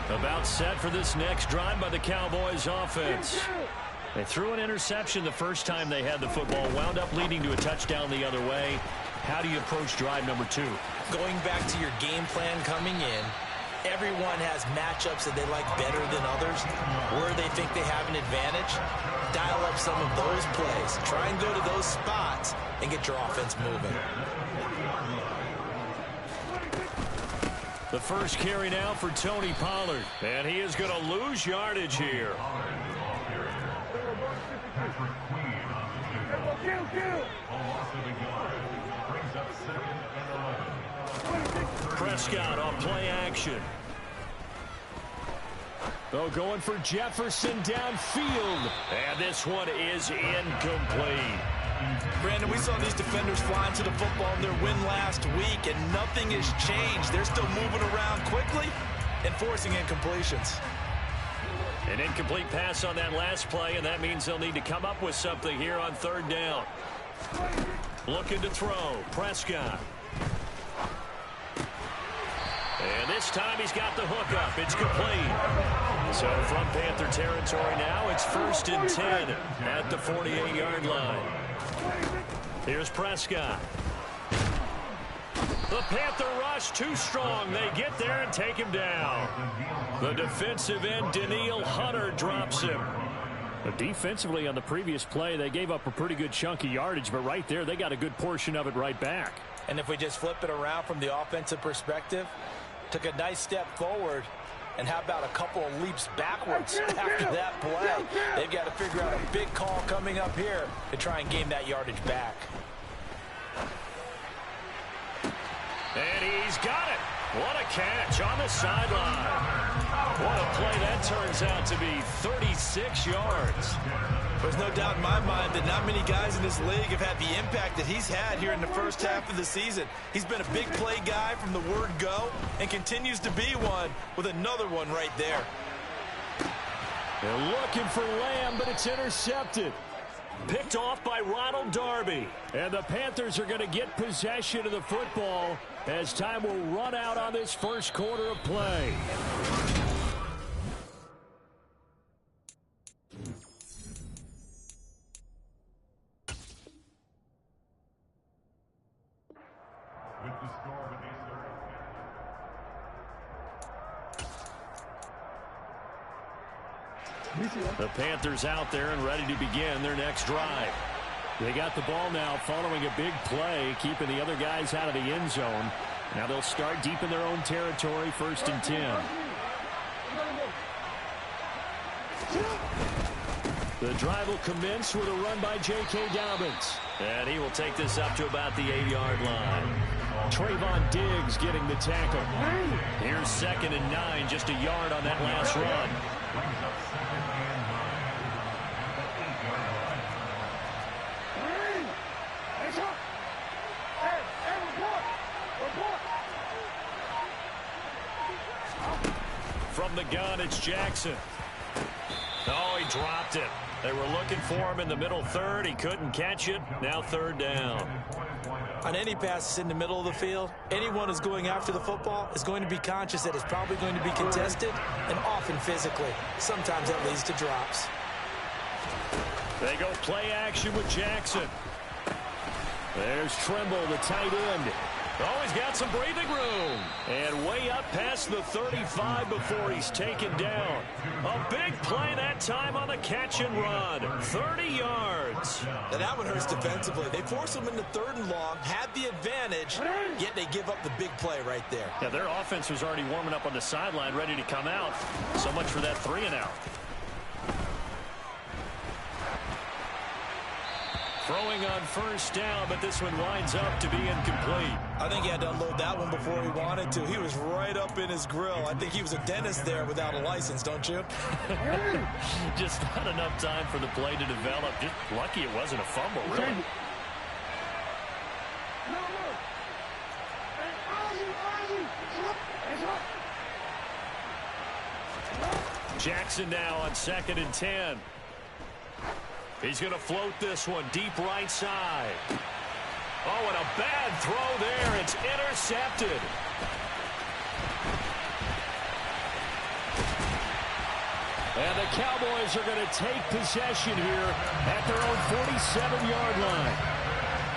About set for this next drive by the Cowboys offense. They threw an interception the first time they had the football, wound up leading to a touchdown the other way. How do you approach drive number 2? Going back to your game plan coming in, everyone has matchups that they like better than others. Where they think they have an advantage, dial up some of those plays. Try and go to those spots and get your offense moving. The first carry now for Tony Pollard. And he is going to lose yardage here. Prescott on play action. They're going for Jefferson downfield. And this one is incomplete. Brandon, we saw these defenders flying to the football in their win last week, and nothing has changed. They're still moving around quickly and forcing incompletions. An incomplete pass on that last play, and that means they'll need to come up with something here on third down. Looking to throw. Prescott. And this time he's got the hook up. It's complete. So from Panther territory now, it's 1st and 10 at the 48-yard line. Here's Prescott. The Panther rush too strong. They get there and take him down. The defensive end, Danielle Hunter, drops him. But defensively on the previous play, they gave up a pretty good chunk of yardage, but right there, they got a good portion of it right back. And if we just flip it around from the offensive perspective, took a nice step forward, and how about a couple of leaps backwards after that play? They've got to figure out a big call coming up here to try and gain that yardage back. And he's got it. What a catch on the sideline. What a play that turns out to be. 36 yards. There's no doubt in my mind that not many guys in this league have had the impact that he's had here in the first half of the season. He's been a big play guy from the word go and continues to be one with another one right there. They're looking for Lamb, but it's intercepted. Picked off by Ronald Darby. And the Panthers are going to get possession of the football as time will run out on this first quarter of play. The Panthers out there and ready to begin their next drive. They got the ball now following a big play, keeping the other guys out of the end zone. Now they'll start deep in their own territory, 1st and 10. The drive will commence with a run by J.K. Dobbins. And he will take this up to about the 8-yard line. Trayvon Diggs getting the tackle. Here's 2nd and 9, just a yard on that last run. From the gun, it's Jackson. Oh, he dropped it. They were looking for him in the middle third. He couldn't catch it. Now 3rd down. On any passes in the middle of the field, anyone who's going after the football is going to be conscious that it's probably going to be contested and often physically. Sometimes that leads to drops. They go play action with Jackson. There's Trimble, the tight end. Oh, he's got some breathing room. And way up past the 35 before he's taken down. A big play that time on the catch and run. 30 yards. Now that one hurts defensively. They force him into 3rd and long, had the advantage, yet they give up the big play right there. Yeah, their offense was already warming up on the sideline, ready to come out. So much for that 3 and out. Throwing on 1st down, but this one winds up to be incomplete. I think he had to unload that one before he wanted to. He was right up in his grill. I think he was a dentist there without a license, don't you? Just not enough time for the play to develop. Just lucky it wasn't a fumble, really. Jackson now on 2nd and 10. He's going to float this one deep right side. Oh, and a bad throw there. It's intercepted. And the Cowboys are going to take possession here at their own 47-yard line.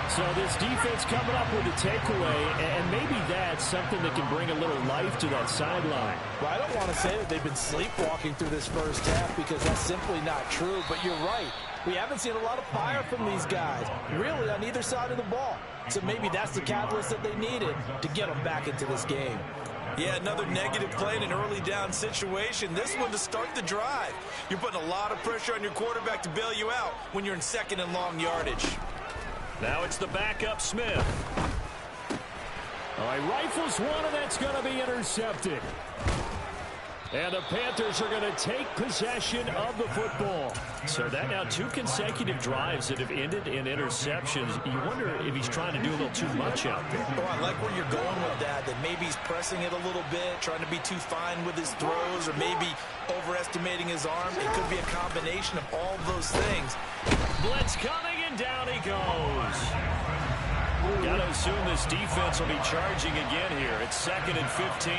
So this defense coming up with a takeaway, and maybe that's something that can bring a little life to that sideline. Well, I don't want to say that they've been sleepwalking through this first half because that's simply not true, but you're right. We haven't seen a lot of fire from these guys, really, on either side of the ball. So maybe that's the catalyst that they needed to get them back into this game. Yeah, another negative play in an early down situation. This one to start the drive. You're putting a lot of pressure on your quarterback to bail you out when you're in second and long yardage. Now it's the backup, Smith. All right, rifles one, and that's going to be intercepted. And the Panthers are going to take possession of the football. So that now 2 consecutive drives that have ended in interceptions. You wonder if he's trying to do a little too much out there. Oh, I like where you're going with that maybe he's pressing it a little bit, trying to be too fine with his throws, or maybe overestimating his arm. It could be a combination of all of those things. Blitz coming, and down he goes. Got to assume this defense will be charging again here. It's 2nd and 15.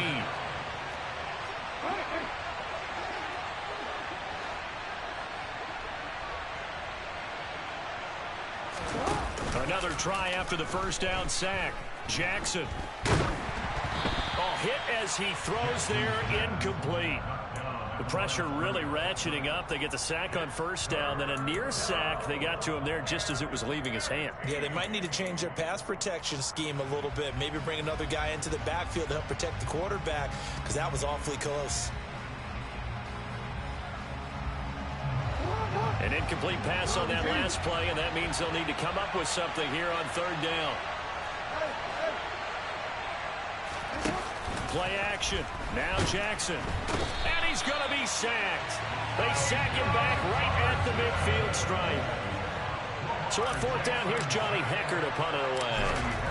Another try after the first down sack. Jackson. Oh, hit as he throws there, incomplete. The pressure really ratcheting up. They get the sack on first down, then a near sack. They got to him there just as it was leaving his hand. Yeah, they might need to change their pass protection scheme a little bit. Maybe bring another guy into the backfield to help protect the quarterback, because that was awfully close. An incomplete pass on that last play, and that means they'll need to come up with something here on 3rd down. Play action. Now Jackson. And he's going to be sacked. They sack him back right at the midfield stripe. So on 4th down, here's Johnny Hecker to punt it away.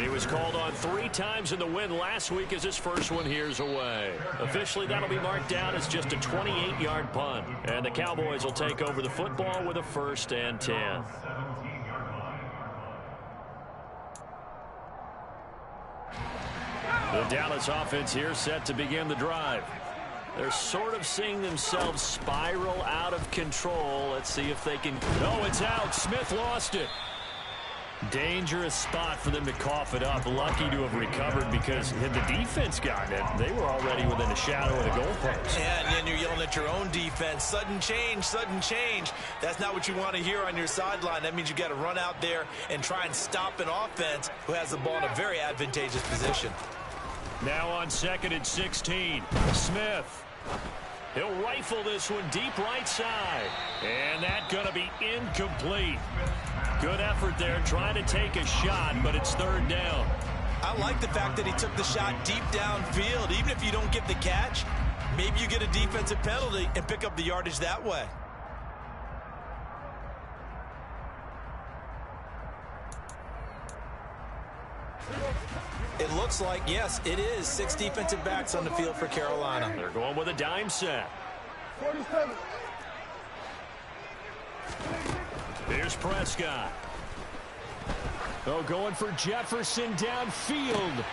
He was called on 3 times in the win last week as his first one here's away. Officially, that'll be marked down as just a 28-yard punt. And the Cowboys will take over the football with a 1st and 10. The Dallas offense here set to begin the drive. They're sort of seeing themselves spiral out of control. Let's see if they can. Oh, it's out. Smith lost it. Dangerous spot for them to cough it up. Lucky to have recovered, because had the defense gotten it, they were already within a shadow of the goalpost. Yeah, and then you're yelling at your own defense. Sudden change, sudden change. That's not what you want to hear on your sideline. That means you got to run out there and try and stop an offense who has the ball in a very advantageous position. Now on 2nd and 16, Smith. He'll rifle this one deep right side. And that's going to be incomplete. Good effort there, trying to take a shot, but it's 3rd down. I like the fact that he took the shot deep downfield. Even if you don't get the catch, maybe you get a defensive penalty and pick up the yardage that way. It looks like, yes, it is 6 defensive backs on the field for Carolina. They're going with a dime set. 47. Here's Prescott. Oh, going for Jefferson downfield.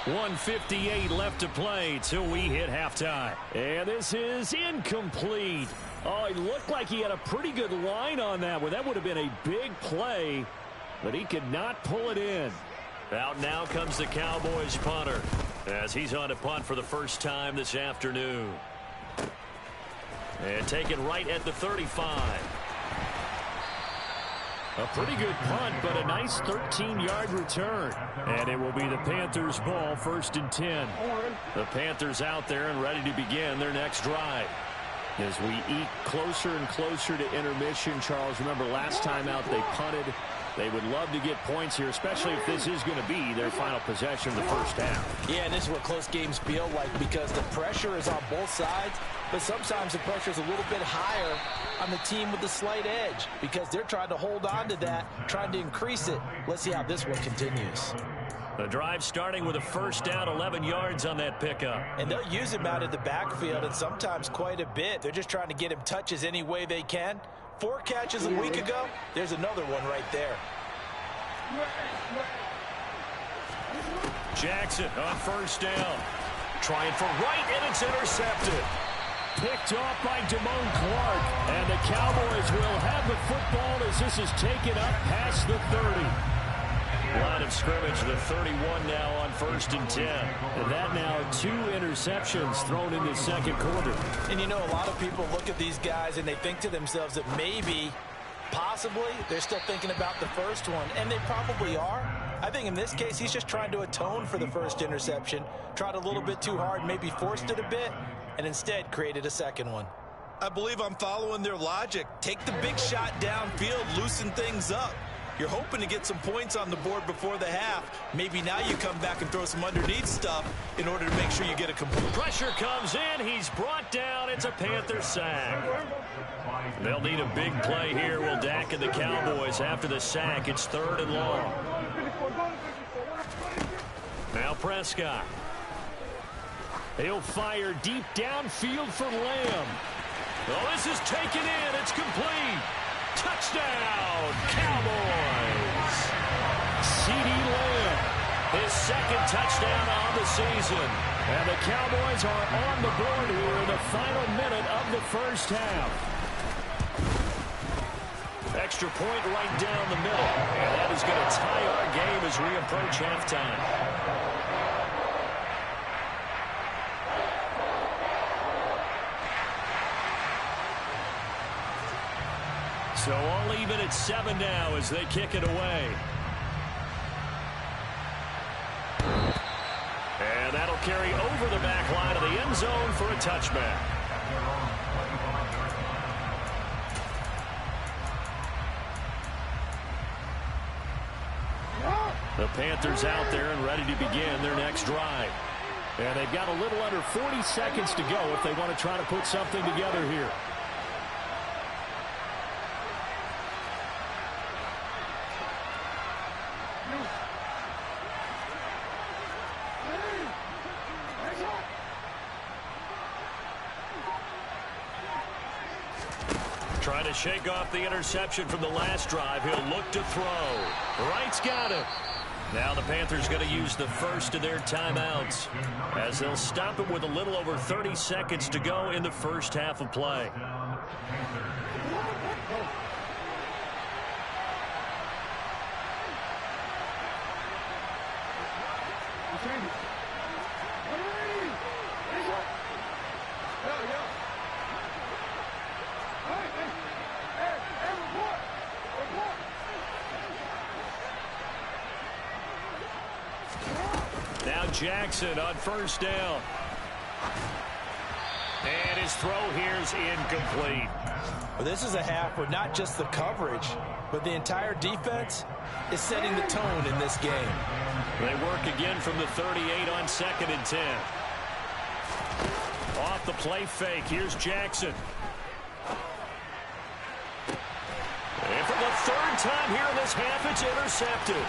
1:58 left to play till we hit halftime. And this is incomplete. Oh, it looked like he had a pretty good line on that one. That would have been a big play, but he could not pull it in. Out now comes the Cowboys punter as he's on to punt for the first time this afternoon. And taken right at the 35. A pretty good punt, but a nice 13-yard return. And it will be the Panthers' ball, 1st and 10. The Panthers out there and ready to begin their next drive. As we eke closer and closer to intermission, Charles, remember last time out they punted. They would love to get points here, especially if this is going to be their final possession of the first half. Yeah, and this is what close games feel like, because the pressure is on both sides, but sometimes the pressure is a little bit higher on the team with the slight edge, because they're trying to hold on to that, trying to increase it. Let's see how this one continues. The drive starting with a 1st down, 11 yards on that pickup. And they'll use him out of the backfield, and sometimes quite a bit. They're just trying to get him touches any way they can. 4 catches a week ago, there's another one right there. Jackson on 1st down. trying for right, and it's intercepted. Picked off by Damone Clark, and the Cowboys will have the football as this is taken up past the 30. Line of scrimmage, the 31 now on 1st and 10. And that now 2 interceptions thrown in the second quarter. And you know, a lot of people look at these guys and they think to themselves that maybe, possibly, they're still thinking about the first one, and they probably are. I think in this case, he's just trying to atone for the first interception, tried a little bit too hard, maybe forced it a bit, and instead created a second one. I believe I'm following their logic. Take the big shot downfield, loosen things up. You're hoping to get some points on the board before the half. Maybe now you come back and throw some underneath stuff in order to make sure you get a complete. Pressure comes in. He's brought down. It's a Panther sack. They'll need a big play here. Will Dak and the Cowboys after the sack. It's 3rd and long. Now Prescott. He'll fire deep downfield for Lamb. Oh, this is taken in. It's complete. Touchdown, Cowboys. C.D. Lamb, his second touchdown on the season. And the Cowboys are on the board here in the final minute of the first half. Extra point right down the middle. And that is going to tie our game as we approach halftime. So all even at 7 now as they kick it away. And that'll carry over the back line of the end zone for a touchback. The Panthers out there and ready to begin their next drive. And they've got a little under 40 seconds to go if they want to try to put something together here. Trying to shake off the interception from the last drive. He'll look to throw. Wright's got it. Now the Panthers going to use the first of their timeouts as they'll stop it with a little over 30 seconds to go in the first half of play. Now Jackson on first down. And his throw here is incomplete. Well, this is a half where not just the coverage, but the entire defense is setting the tone in this game. They work again from the 38 on 2nd and 10. Off the play fake, here's Jackson. And for the 3rd time here in this half, it's intercepted.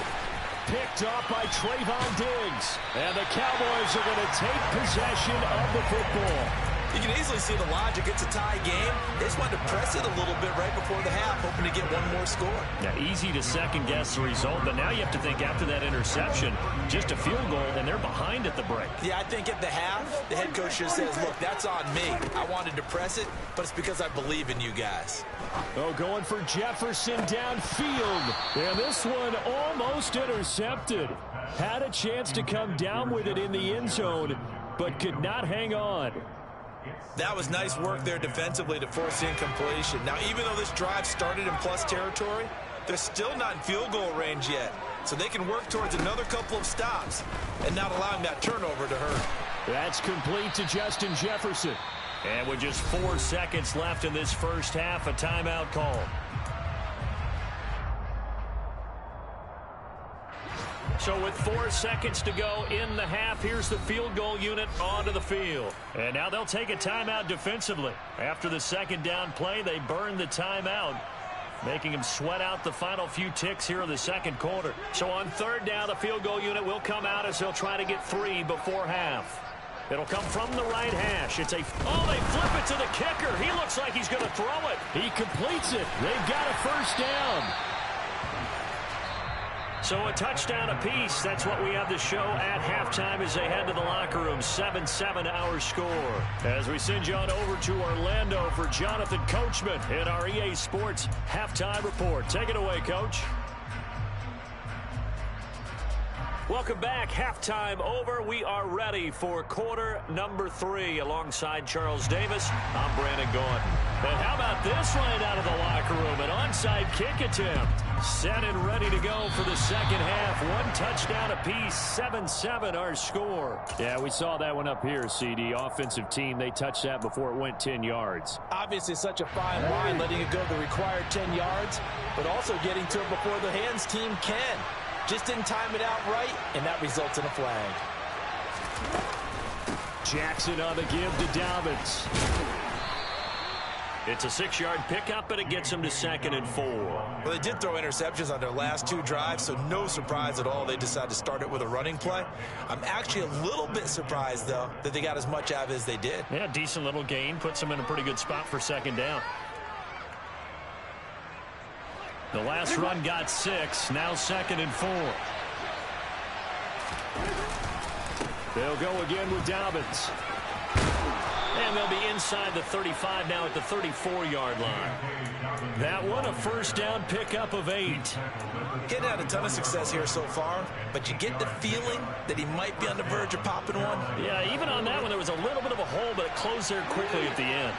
Picked off by Trayvon Diggs. And the Cowboys are going to take possession of the football. You can easily see the logic. It's a tie game. They just wanted to press it a little bit right before the half, hoping to get one more score. Yeah, easy to second-guess the result, but now you have to think after that interception, just a field goal, and they're behind at the break. Yeah, I think at the half, the head coach just says, look, that's on me. I wanted to press it, but it's because I believe in you guys. Oh, going for Jefferson downfield. And this one almost intercepted. Had a chance to come down with it in the end zone, but could not hang on. That was nice work there defensively to force incompletion. Now, even though this drive started in plus territory, they're still not in field goal range yet. So they can work towards another couple of stops and not allowing that turnover to hurt. That's complete to Justin Jefferson. And with just 4 seconds left in this first half, a timeout call. So with 4 seconds to go in the half, here's the field goal unit onto the field. And now they'll take a timeout defensively. After the second down play, they burn the timeout, making them sweat out the final few ticks here in the second quarter. So on 3rd down, the field goal unit will come out as they'll try to get 3 before half. It'll come from the right hash. It's a... Oh, they flip it to the kicker. He looks like he's going to throw it. He completes it. They've got a first down. So a touchdown apiece. That's what we have to show at halftime as they head to the locker room. 7-7 our score. As we send you on over to Orlando for Jonathan Coachman in our EA Sports halftime report. Take it away, Coach. Welcome back. Halftime over. We are ready for quarter number 3. Alongside Charles Davis, I'm Brandon Gordon. And how about this right out of the locker room? An onside kick attempt. Set and ready to go for the second half. One touchdown apiece. 7-7 our score. Yeah, we saw that one up here, CD. Offensive team, they touched that before it went 10 yards. Obviously such a fine line, letting it go the required 10 yards, but also getting to it before the hands team can. Just didn't time it out right, and that results in a flag. Jackson on the give to Dobbins. It's a 6-yard pickup, but it gets him to 2nd and 4. Well, they did throw interceptions on their last 2 drives, so no surprise at all they decided to start it with a running play. I'm actually a little bit surprised, though, that they got as much out of it as they did. Yeah, decent little gain. Puts them in a pretty good spot for 2nd down. The last run got 6. Now 2nd and 4. They'll go again with Dobbins. And they'll be inside the 35 now at the 34-yard line. That one, a first down pickup of 8. Getting had a ton of success here so far, but you get the feeling that he might be on the verge of popping one. Yeah, even on that one, there was a little bit of a hole, but it closed there quickly at the end.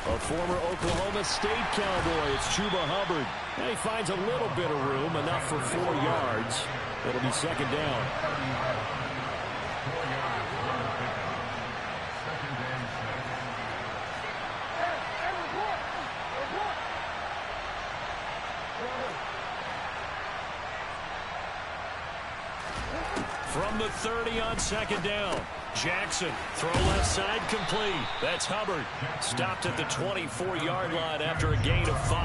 A former Oklahoma State Cowboy, it's Chuba Hubbard. And he finds a little bit of room, enough for 4 yards. It'll be 2nd down. From the 30 on 2nd down. Jackson, throw left side, complete. That's Hubbard. Stopped at the 24-yard line after a gain of 5.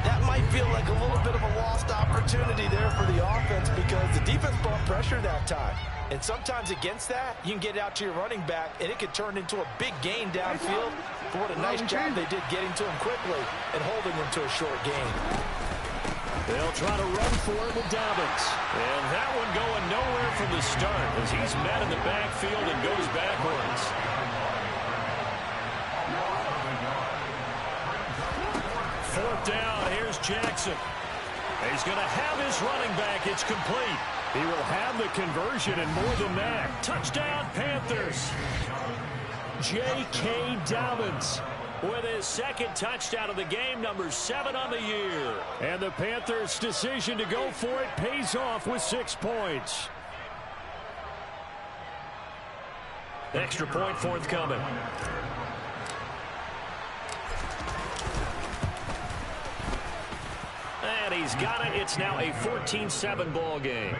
That might feel like a little bit of a lost opportunity there for the offense because the defense brought pressure that time. And sometimes against that, you can get it out to your running back, and it could turn into a big gain downfield. But what a nice job they did getting to him quickly and holding him to a short gain. They'll try to run for it with Dobbins. And that one going nowhere from the start as he's met in the backfield and goes backwards. Fourth down, here's Jackson. He's going to have his running back. It's complete. He will have the conversion and more than that. Touchdown, Panthers. J.K. Dobbins with his 2nd touchdown of the game, number 7 on the year. And the Panthers' decision to go for it pays off with 6 points. Extra point forthcoming. And he's got it. It's now a 14-7 ball game.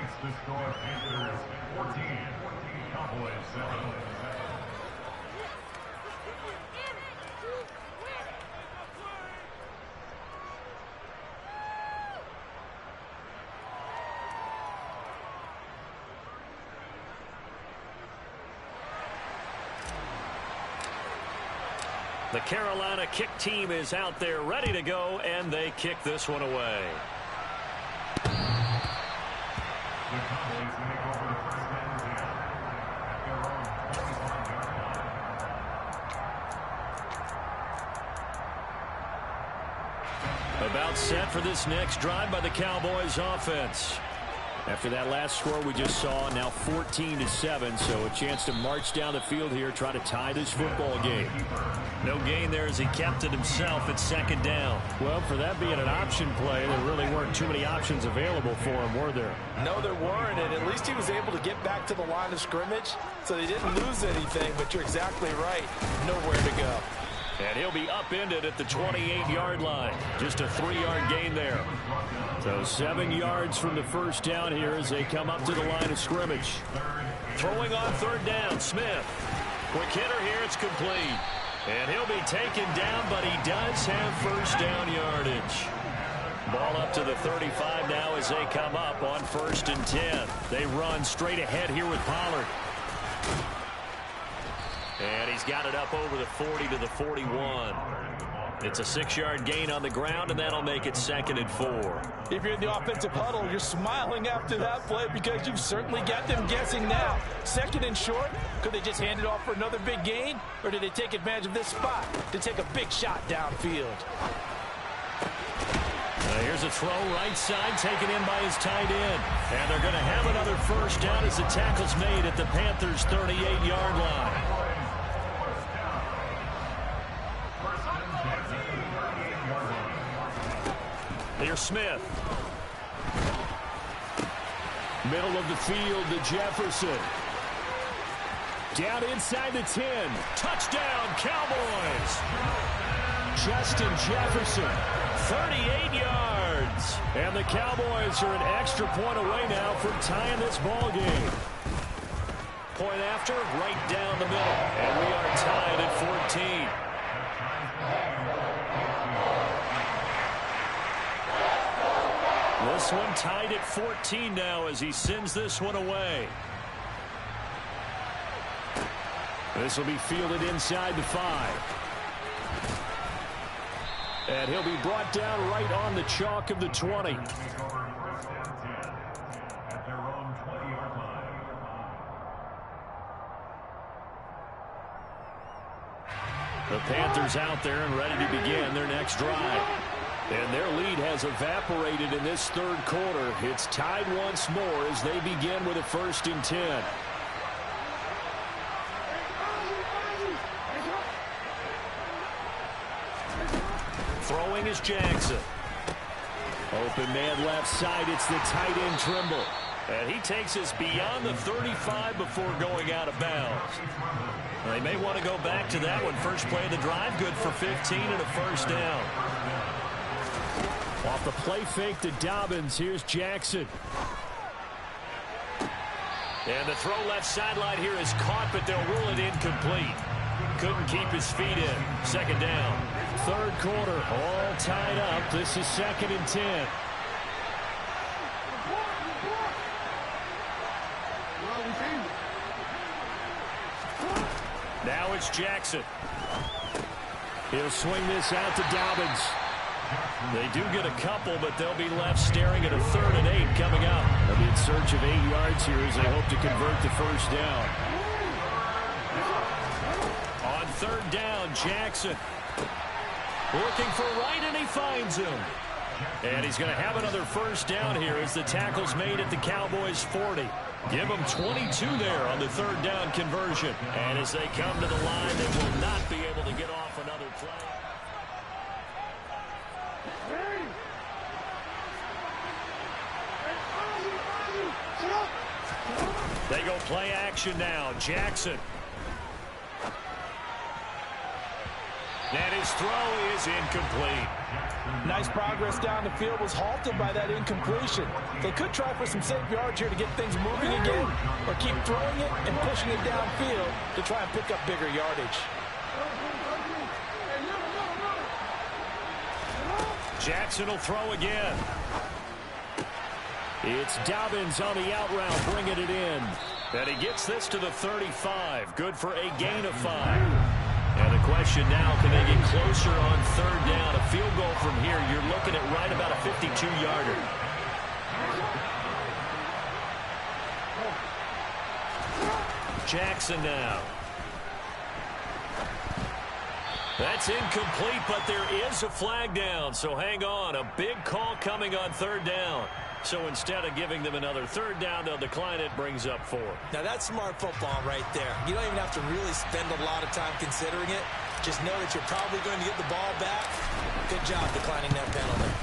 The Carolina kick team is out there ready to go, and they kick this one away. About set for this next drive by the Cowboys offense. After that last score we just saw, now 14-7, so a chance to march down the field here, try to tie this football game. No gain there as he kept it himself at 2nd down. Well, for that being an option play, there really weren't too many options available for him, were there? No, there weren't, and at least he was able to get back to the line of scrimmage, so they didn't lose anything, but you're exactly right, nowhere to go. And he'll be upended at the 28-yard line. Just a 3-yard gain there. So 7 yards from the first down here as they come up to the line of scrimmage. Throwing on 3rd down, Smith. Quick hitter here, it's complete. And he'll be taken down, but he does have first down yardage. Ball up to the 35 now as they come up on 1st and 10. They run straight ahead here with Pollard. And he's got it up over the 40 to the 41. It's a 6-yard gain on the ground, and that'll make it 2nd and 4. If you're in the offensive huddle, you're smiling after that play because you've certainly got them guessing now. 2nd and short, could they just hand it off for another big gain? Or did they take advantage of this spot to take a big shot downfield? Here's a throw right side taken in by his tight end. And they're going to have another first down as the tackle's made at the Panthers' 38-yard line. Here's Smith. Middle of the field to Jefferson. Down inside the 10. Touchdown, Cowboys. Justin Jefferson, 38 yards. And the Cowboys are an extra point away now from tying this ball game. Point after, right down the middle. And we are tied at 14. This one tied at 14 now as he sends this one away. This will be fielded inside the 5. And he'll be brought down right on the chalk of the 20. The Panthers out there and ready to begin their next drive. And their lead has evaporated in this 3rd quarter. It's tied once more as they begin with a 1st and 10. Throwing is Jackson. Open man left side. It's the tight end Trimble. And he takes us beyond the 35 before going out of bounds. They may want to go back to that one. First play of the drive, good for 15 and a first down. Off the play fake to Dobbins, here's Jackson. And the throw left sideline here is caught, but they'll rule it incomplete. Couldn't keep his feet in. 2nd down. 3rd quarter, all tied up. This is 2nd and 10. Now it's Jackson. He'll swing this out to Dobbins. They do get a couple, but they'll be left staring at a 3rd and 8 coming up. They'll be in search of 8 yards here as they hope to convert the first down. On 3rd down, Jackson. Looking for right, and he finds him. And he's going to have another first down here as the tackle's made at the Cowboys' 40. Give them 22 there on the 3rd down conversion. And as they come to the line, they will not be able to get off another play. They go play action now. Jackson. And his throw is incomplete. Nice progress down the field, was halted by that incompletion. They could try for some safe yards here to get things moving again, or keep throwing it and pushing it downfield to try and pick up bigger yardage. Jackson will throw again. It's Dobbins on the out route, bringing it in. And he gets this to the 35. Good for a gain of 5. And the question now, can they get closer on 3rd down? A field goal from here, you're looking at right about a 52-yarder. Jackson now. That's incomplete, but there is a flag down, so hang on. A big call coming on 3rd down. So instead of giving them another 3rd down, they'll decline it, brings up 4. Now that's smart football right there. You don't even have to really spend a lot of time considering it. Just know that you're probably going to get the ball back. Good job declining that penalty.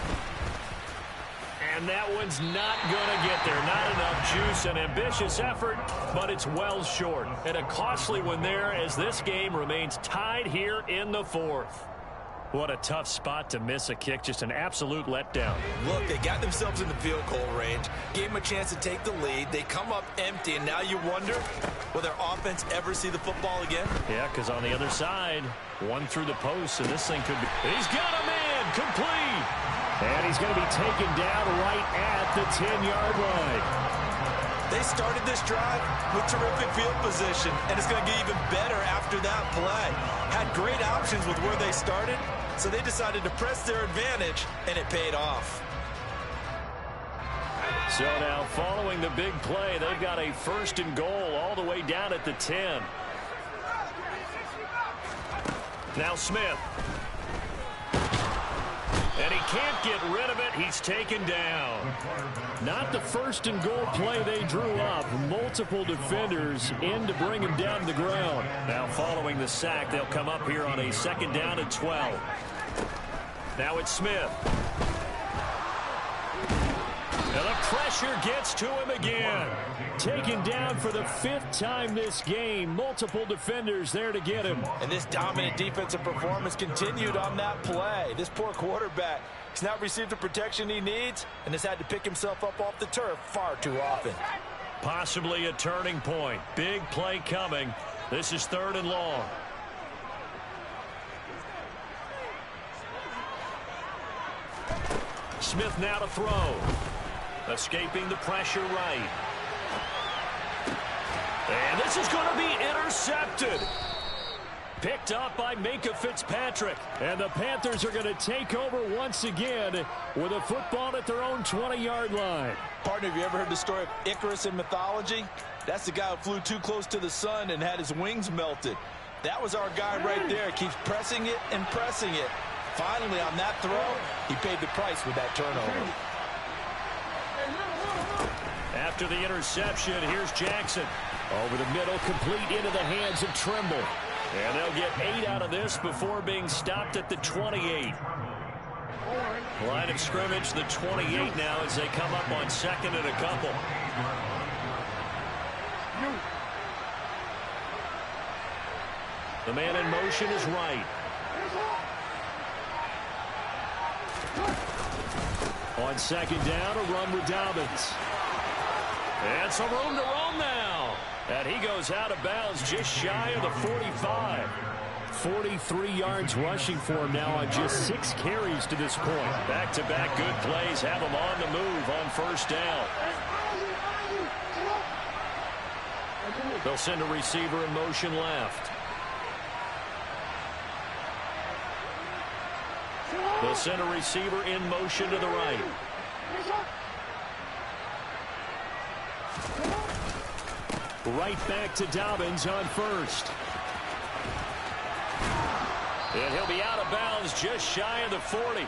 And that one's not going to get there. Not enough juice. An ambitious effort, but it's well short. And a costly one there as this game remains tied here in the 4th. What a tough spot to miss a kick. Just an absolute letdown. Look, they got themselves in the field goal range. Gave them a chance to take the lead. They come up empty, and now you wonder, will their offense ever see the football again? Yeah, because on the other side, one through the post, and this thing could be... He's got a man, complete! And he's going to be taken down right at the 10-yard line. They started this drive with terrific field position, and it's going to get even better after that play. Had great options with where they started, so they decided to press their advantage, and it paid off. So now, following the big play, they've got a 1st and goal all the way down at the 10. Now Smith. And he can't get rid of it. He's taken down. Not the 1st and goal play they drew up. Multiple defenders in to bring him down to the ground. Now following the sack, they'll come up here on a 2nd down and 12. Now it's Smith. And the pressure gets to him again. Taken down for the 5th time this game. Multiple defenders there to get him. And this dominant defensive performance continued on that play. This poor quarterback has not received the protection he needs and has had to pick himself up off the turf far too often. Possibly a turning point. Big play coming. This is 3rd and long. Smith now to throw. Escaping the pressure right. And this is going to be intercepted. Picked up by Minkah Fitzpatrick. And the Panthers are going to take over once again with a football at their own 20-yard line. Partner, have you ever heard the story of Icarus in mythology? That's the guy who flew too close to the sun and had his wings melted. That was our guy right there. Keeps pressing it and pressing it. Finally, on that throw, he paid the price with that turnover. After the interception, here's Jackson. Over the middle, complete into the hands of Trimble. And they'll get 8 out of this before being stopped at the 28. Line of scrimmage, the 28 now as they come up on 2nd and a couple. The man in motion is right. On 2nd down, a run with Dobbins. And some room to roam now. And he goes out of bounds just shy of the 45. 43 yards rushing for him now on just 6 carries to this point. Back-to-back good plays have him on the move on 1st down. They'll send a receiver in motion left. They'll send a receiver in motion to the right. Right back to Dobbins on 1st. And he'll be out of bounds just shy of the 40.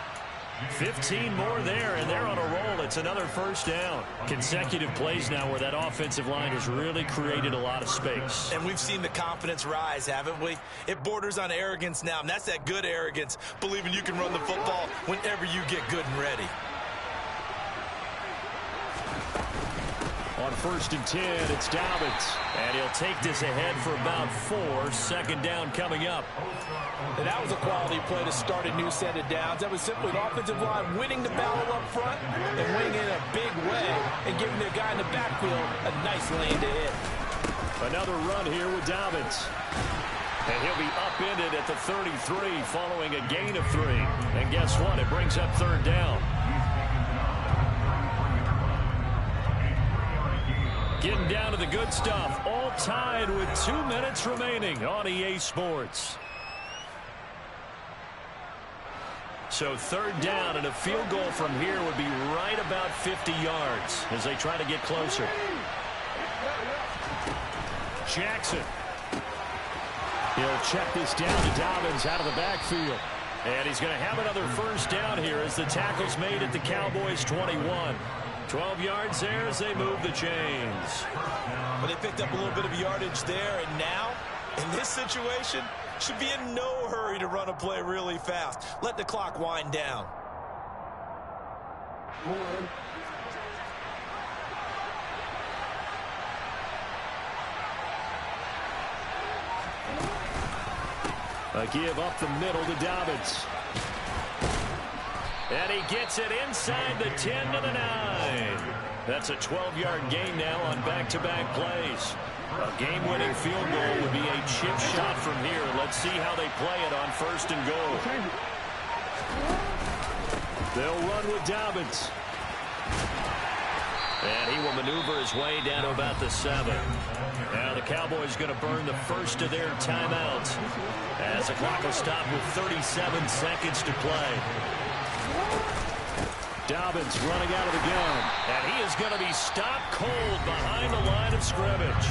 15 more there, and they're on a roll. It's another 1st down. Consecutive plays now where that offensive line has really created a lot of space. And we've seen the confidence rise, haven't we? It borders on arrogance now, and that's that good arrogance, believing you can run the football whenever you get good and ready. On 1st and 10, it's Dobbins. And he'll take this ahead for about 4. 2nd down coming up. And that was a quality play to start a new set of downs. That was simply the offensive line winning the battle up front and winning in a big way and giving their guy in the backfield a nice lane to hit. Another run here with Dobbins. And he'll be upended at the 33 following a gain of 3. And guess what? It brings up 3rd down. Getting down to the good stuff. All tied with 2 minutes remaining on EA Sports. So 3rd down and a field goal from here would be right about 50 yards as they try to get closer. Jackson. He'll check this down to Dobbins out of the backfield. And he's going to have another 1st down here as the tackle's made at the Cowboys 21. 12 yards there as they move the chains. But they picked up a little bit of yardage there, and now, in this situation, should be in no hurry to run a play really fast. Let the clock wind down. A give up the middle to Dobbins. And he gets it inside the 10 to the 9. That's a 12-yard gain now on back-to-back plays. A game-winning field goal would be a chip shot from here. Let's see how they play it on 1st and goal. They'll run with Dobbins. And he will maneuver his way down to about the 7. Now the Cowboys going to burn the first of their timeouts as the clock will stop with 37 seconds to play. Dobbins running out of the gun. And he is going to be stopped cold behind the line of scrimmage.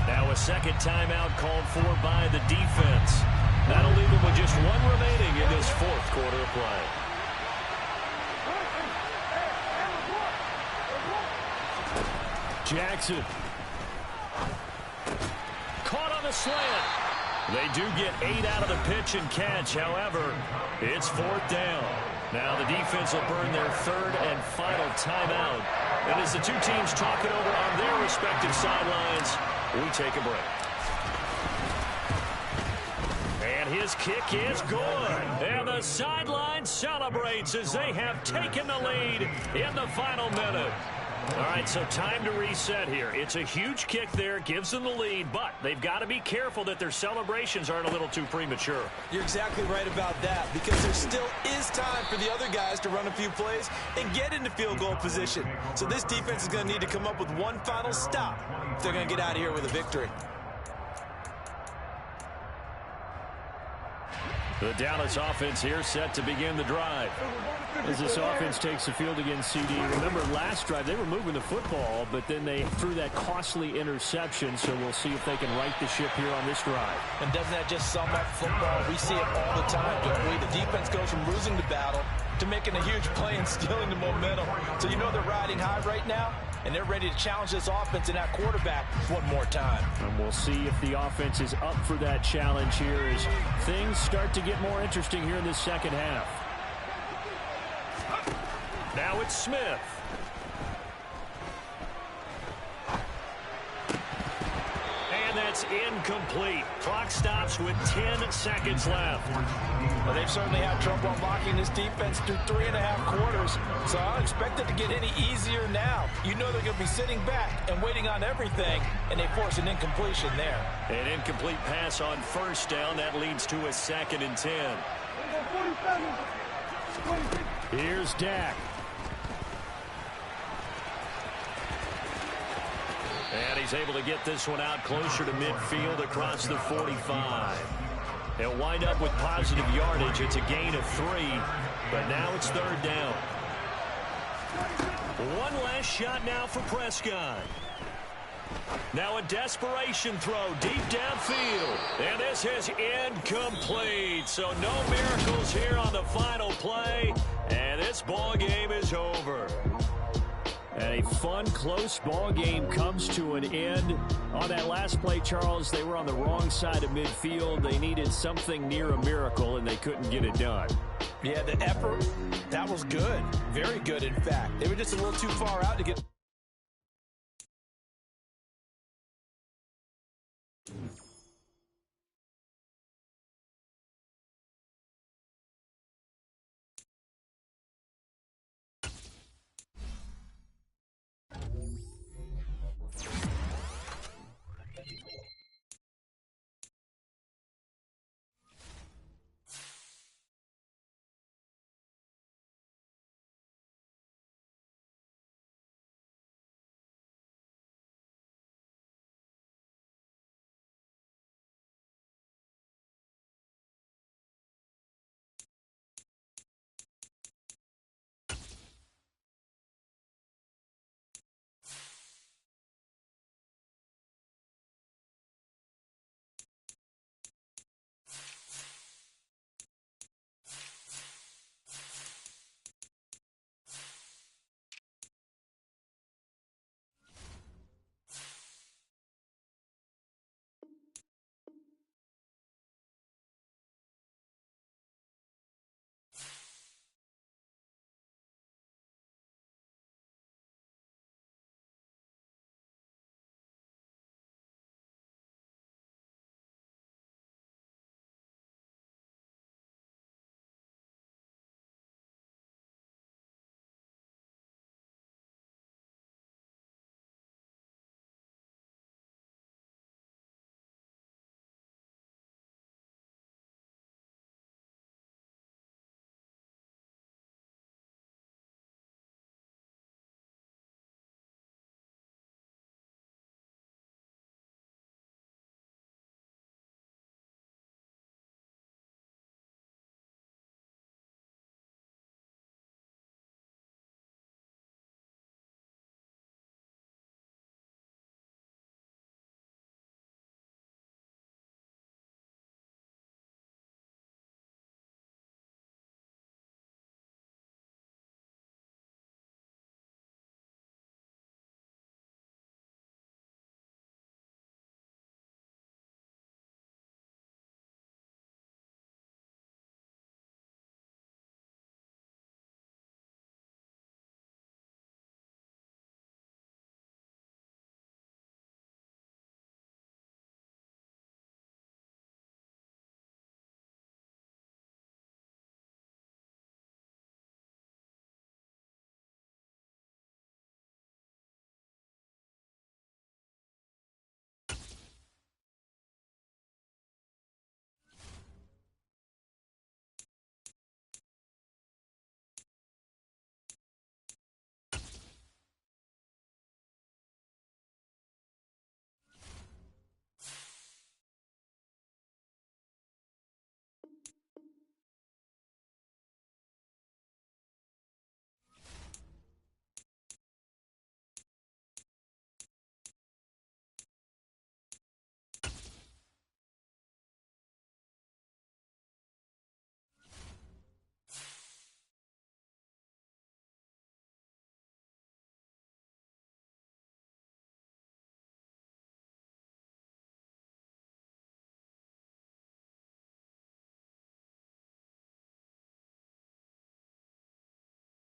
Now a second timeout called for by the defense. That'll leave them with just one remaining in this fourth quarter of play. Jackson. Caught on the slant. They do get 8 out of the pitch and catch. However, it's fourth down. Now the defense will burn their third and final timeout. And as the two teams talk it over on their respective sidelines, we take a break. And his kick is good. And the sideline celebrates as they have taken the lead in the final minute. All right, so time to reset here. It's a huge kick there, gives them the lead, but they've got to be careful that their celebrations aren't a little too premature. You're exactly right about that, because there still is time for the other guys to run a few plays and get into field goal position. So this defense is going to need to come up with one final stop if they're going to get out of here with a victory. The Dallas offense here set to begin the drive. As this offense takes the field against CD, remember last drive they were moving the football, but then they threw that costly interception, so we'll see if they can right the ship here on this drive. And doesn't that just sum up football? We see it all the time, don't we? The defense goes from losing the battle to making a huge play and stealing the momentum. So you know they're riding high right now, and they're ready to challenge this offense and that quarterback one more time. And we'll see if the offense is up for that challenge here as things start to get more interesting here in this second half. Now it's Smith. And that's incomplete. Clock stops with 10 seconds left. Well, they've certainly had trouble unlocking this defense through 3.5 quarters, so I don't expect it to get any easier now. You know they're going to be sitting back and waiting on everything, and they force an incompletion there. An incomplete pass on first down. That leads to a 2nd and 10. Here's Dak. And he's able to get this one out closer to midfield across the 45. He'll wind up with positive yardage. It's a gain of 3, but now it's 3rd down. One last shot now for Prescott. Now a desperation throw deep downfield. And this is incomplete. So no miracles here on the final play. And this ball game is over. And a fun, close ball game comes to an end. On that last play, Charles, they were on the wrong side of midfield. They needed something near a miracle, and they couldn't get it done. Yeah, the effort, that was good. Very good, in fact. They were just a little too far out to get...